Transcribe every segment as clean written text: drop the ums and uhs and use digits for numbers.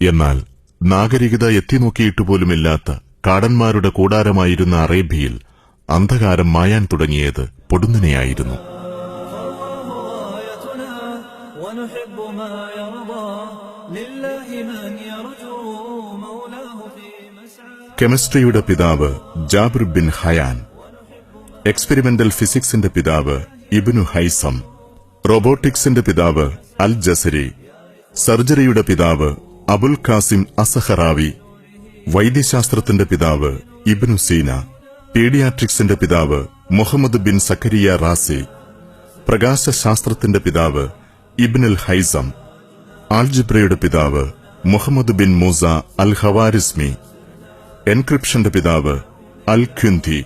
എന്നാൽ നാഗരികത എത്തിനോക്കിയിട്ടുപോലുമില്ലാത്ത കാടന്മാരുടെ കൂടാരമായിരുന്ന അറേബ്യയിൽ അന്ധകാരം മായാൻ തുടങ്ങിയത് പൊടുന്നനെയായിരുന്നു. കെമിസ്ട്രിയുടെ പിതാവ് ജാബിർ ബിൻ ഹയാൻ, എക്സ്പെരിമെന്റൽ ഫിസിക്സിന്റെ പിതാവ് ഇബ്നു ഹൈസം, റോബോട്ടിക്സിന്റെ പിതാവ് അൽ ജസരി, സർജറിയുടെ പിതാവ് അബുൽ ഖാസിം അസഹറാവി, വൈദ്യശാസ്ത്രത്തിന്റെ പിതാവ് ഇബ്നു സീന, പീഡിയാട്രിക്സിന്റെ പിതാവ് മുഹമ്മദ് ബിൻ സക്കരിയ റാസി, പ്രകാശശാസ്ത്രത്തിന്റെ പിതാവ് ഇബ്നുൽ ഹൈസം, ആൽജിബ്രയുടെ പിതാവ് മുഹമ്മദ് ബിൻ മൂസ അൽ ഖവാരിസ്മി, എൻക്രിപ്ഷന്റെ പിതാവ് അൽ ഖ്യുന്തി,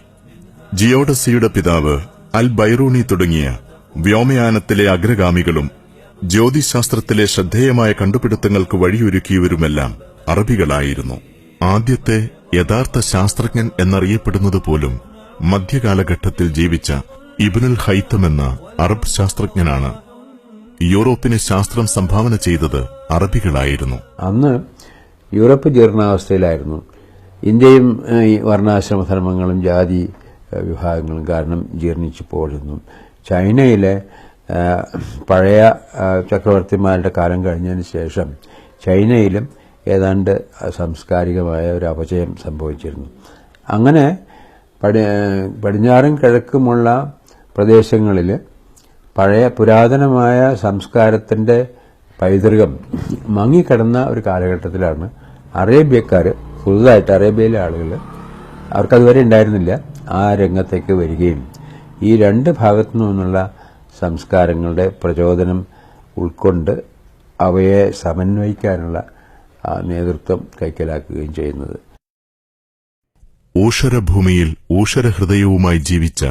ജിയോഡസിയുടെ പിതാവ് അൽ ബൈറൂണി തുടങ്ങിയ വ്യോമയാനത്തിലെ അഗ്രഗാമികളും ജ്യോതിശാസ്ത്രത്തിലെ ശ്രദ്ധേയമായ കണ്ടുപിടുത്തങ്ങൾക്ക് വഴിയൊരുക്കിയവരുമെല്ലാം അറബികളായിരുന്നു. ആദ്യത്തെ യഥാർത്ഥ ശാസ്ത്രജ്ഞൻ എന്നറിയപ്പെടുന്നത് പോലും മധ്യകാലഘട്ടത്തിൽ ജീവിച്ച ഇബ്നുൽ ഹൈത്തം എന്ന അറബ് ശാസ്ത്രജ്ഞനാണ്. യൂറോപ്പിന് ശാസ്ത്രം സംഭാവന ചെയ്തത് അറബികളായിരുന്നു. അന്ന് യൂറോപ്പ് ജീർണാവസ്ഥയിലായിരുന്നു. ഇന്ത്യയും വർണ്ണാശ്രമ ധർമ്മങ്ങളും ജാതി വിഭാഗങ്ങളും കാരണം ജീർണിച്ചു പോയിരുന്നു. ചൈനയിലെ പഴയ ചക്രവർത്തിമാരുടെ കാലം കഴിഞ്ഞതിന് ശേഷം ചൈനയിലും ഏതാണ്ട് സാംസ്കാരികമായ ഒരു അപചയം സംഭവിച്ചിരുന്നു. അങ്ങനെ പടിഞ്ഞാറും കിഴക്കുമുള്ള പ്രദേശങ്ങളിൽ പഴയ പുരാതനമായ സംസ്കാരത്തിന്റെ പൈതൃകം മങ്ങിക്കിടന്ന ഒരു കാലഘട്ടത്തിലാണ് അറേബ്യക്കാർ, പുതുതായിട്ട് അറേബ്യയിലെ ആളുകൾ, അവർക്കതുവരെ ഉണ്ടായിരുന്നില്ല, ആ രംഗത്തേക്ക് വരികയും ഈ രണ്ട് ഭാഗത്തു നിന്നുള്ള സംസ്കാരങ്ങളുടെ പ്രചോദനം ഉൾക്കൊണ്ട് അവയെ സമന്വയിക്കാനുള്ള നേതൃത്വം കൈക്കലാക്കുകയും ചെയ്യുന്നത്. ഊഷരഭൂമിയിൽ ഊഷരഹൃദയവുമായി ജീവിച്ച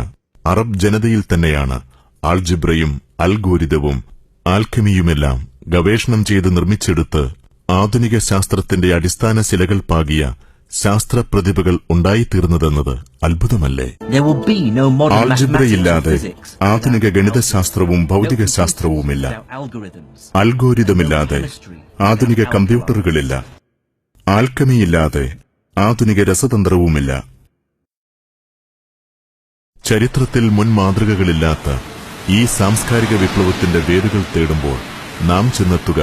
അറബ് ജനതയിൽ തന്നെയാണ് ആൾജിബ്രയും അൽഗോരിതവും ആൽക്കെമിയുമെല്ലാം ഗവേഷണം ചെയ്ത് നിർമ്മിച്ചെടുത്ത് ആധുനിക ശാസ്ത്രത്തിന്റെ അടിസ്ഥാന ശിലകൾ പാകിയ ശാസ്ത്രപ്രതിഭകൾ ഉണ്ടായിത്തീർന്നതെന്നത് അത്ഭുതമല്ലേ? ആൾജിബ്രയില്ലാതെ ആധുനിക ഗണിതശാസ്ത്രവും ഭൌതികശാസ്ത്രവുമില്ല. അൽഗോരിതമില്ലാതെ ആധുനിക കമ്പ്യൂട്ടറുകളില്ല. ആൽക്കമിയില്ലാതെ ആധുനിക രസതന്ത്രവുമില്ല. ചരിത്രത്തിൽ മുൻ മാതൃകകളില്ലാത്ത ഈ സാംസ്കാരിക വിപ്ലവത്തിന്റെ വേരുകൾ തേടുമ്പോൾ നാം ചെന്നെത്തുക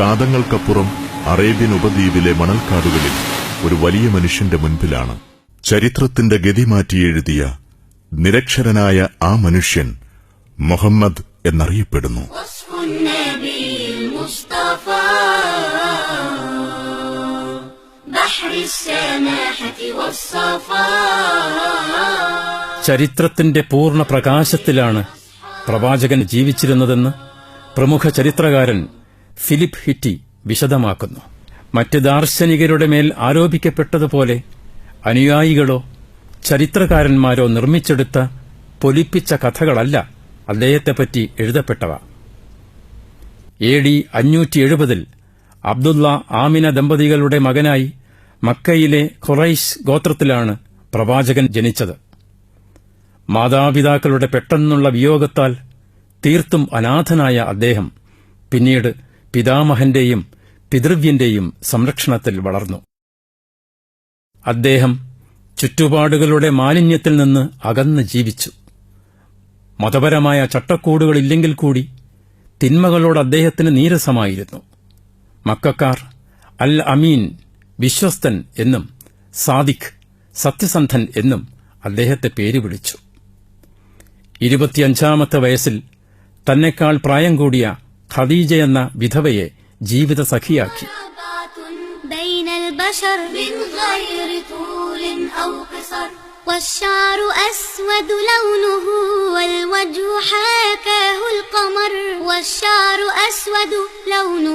കാതങ്ങൾക്കപ്പുറം അറേബ്യൻ ഉപദ്വീപിലെ മണൽക്കാടുകളിൽ ഒരു വലിയ മനുഷ്യന്റെ മുൻപിലാണ്. ചരിത്രത്തിന്റെ ഗതി മാറ്റിയെഴുതിയ നിരക്ഷരനായ ആ മനുഷ്യൻ മുഹമ്മദ് എന്നറിയപ്പെടുന്നു. ചരിത്രത്തിന്റെ പൂർണ്ണ പ്രകാശത്തിലാണ് പ്രവാചകൻ ജീവിച്ചിരുന്നതെന്ന് പ്രമുഖ ചരിത്രകാരൻ ഫിലിപ്പ് ഹിറ്റി വിശദമാക്കുന്നു. മറ്റ് ദാർശനികരുടെ മേൽ ആരോപിക്കപ്പെട്ടതുപോലെ അനുയായികളോ ചരിത്രകാരന്മാരോ നിർമ്മിച്ചെടുത്ത പൊലിപ്പിച്ച കഥകളല്ല അദ്ദേഹത്തെപ്പറ്റി എഴുതപ്പെട്ടവ. AD 570 അബ്ദുള്ള ആമിന ദമ്പതികളുടെ മകനായി മക്കയിലെ ഖുറൈശ് ഗോത്രത്തിലാണ് പ്രവാചകൻ ജനിച്ചത്. മാതാപിതാക്കളുടെ പെട്ടെന്നുള്ള വിയോഗത്താൽ തീർത്തും അനാഥനായ അദ്ദേഹം പിന്നീട് പിതാമഹന്റെയും പിതൃവ്യന്റെയും സംരക്ഷണത്തിൽ വളർന്നു. അദ്ദേഹം ചുറ്റുപാടുകളുടെ മാലിന്യത്തിൽ നിന്ന് അകന്ന് ജീവിച്ചു. മതപരമായ ചട്ടക്കൂടുകളില്ലെങ്കിൽ കൂടി തിന്മകളോട് അദ്ദേഹത്തിന് നീരസമായിരുന്നു. മക്കക്കാർ അൽ അമീൻ വിശ്വസ്തൻ എന്നും സാദിഖ് സത്യസന്ധൻ എന്നും അദ്ദേഹത്തെ പേര് വിളിച്ചു. 25ാമത്തെ വയസ്സിൽ തന്നെക്കാൾ പ്രായം കൂടിയ ഖദീജ എന്ന വിധവയെ ജീവിത സഖിയാക്കി. والشعر أسود لونه والوجه حاكاه القمر والشعر أسود لونه